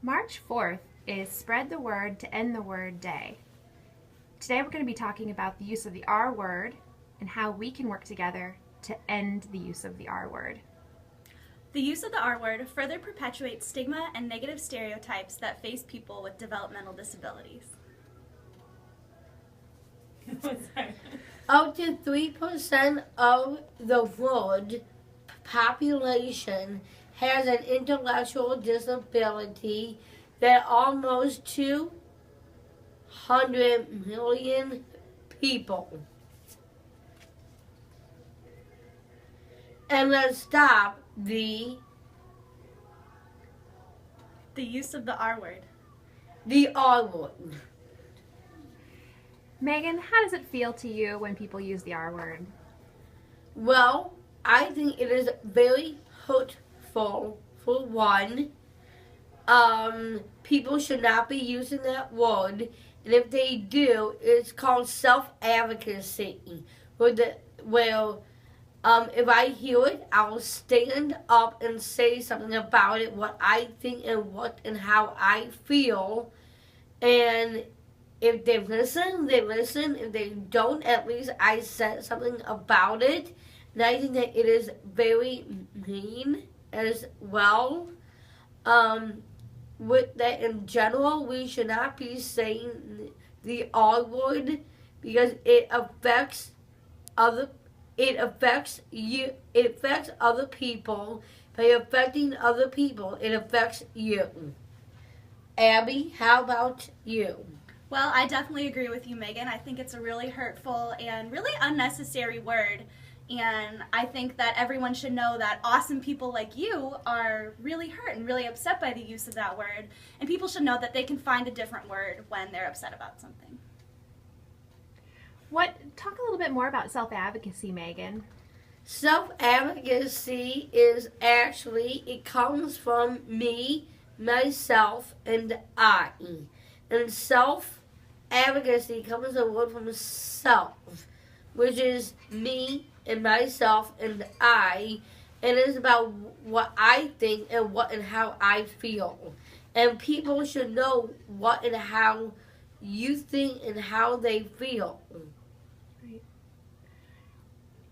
March 4th is Spread the Word to End the Word Day. Today we're going to be talking about the use of the R word and how we can work together to end the use of the R word. The use of the R word further perpetuates stigma and negative stereotypes that face people with developmental disabilities. Up to 3% of the world population has an intellectual disability that almost 200 million people. And let's stop the use of the R word. The R word. Megan, how does it feel to you when people use the R word? Well, I think it is very hurtful. For one, people should not be using that word, and if they do, it's called self-advocacy. If I hear it, I'll stand up and say something about it, what I think and what and how I feel. And if they listen, they listen. If they don't, at least I said something about it. And I think that it is very mean as well. With that in general, we should not be saying the R word because it affects other people. By affecting other people, it affects you. Abby, how about you? Well, I definitely agree with you, Megan. I think it's a really hurtful and really unnecessary word. And I think that everyone should know that awesome people like you are really hurt and really upset by the use of that word. And people should know that they can find a different word when they're upset about something. Talk a little bit more about self-advocacy, Megan. Self-advocacy is actually, it comes from me, myself, and I. And self-advocacy comes from the word from self, which is me and myself and I, and it's about what I think and what and how I feel. And people should know what and how you think and how they feel. Right.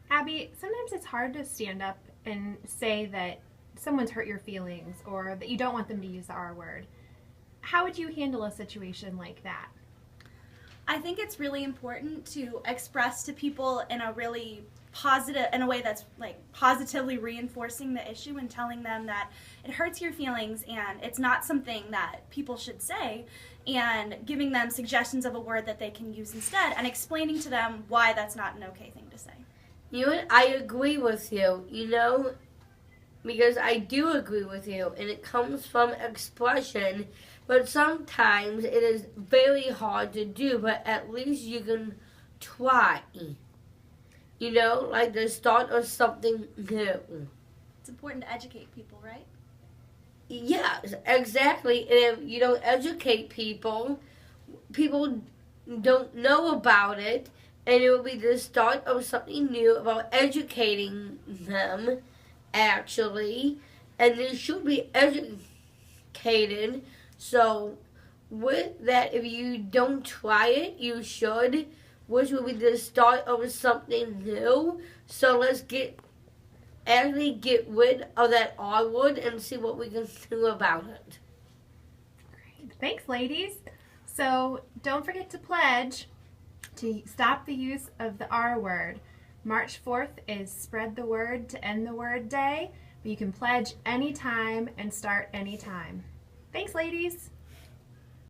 Abby, sometimes it's hard to stand up and say that someone's hurt your feelings or that you don't want them to use the R word. How would you handle a situation like that? I think it's really important to express to people in a really positive, in a way that's like positively reinforcing the issue and telling them that it hurts your feelings and it's not something that people should say, and giving them suggestions of a word that they can use instead and explaining to them why that's not an okay thing to say. You know what? I agree with you, because I do agree with you, and it comes from expression, but sometimes it is very hard to do, but at least you can try. Like the start of something new. It's important to educate people, right? Yes, exactly. And if you don't educate people, people don't know about it, and it will be the start of something new about educating them, actually. And they should be educated. So with that, if you don't try it, you should, which will be the start of something new. So let's get rid of that R word and see what we can do about it. Great. Thanks, ladies. So don't forget to pledge to stop the use of the R word. March 4th is Spread the Word to End the Word Day. But you can pledge anytime and start anytime. Thanks, ladies.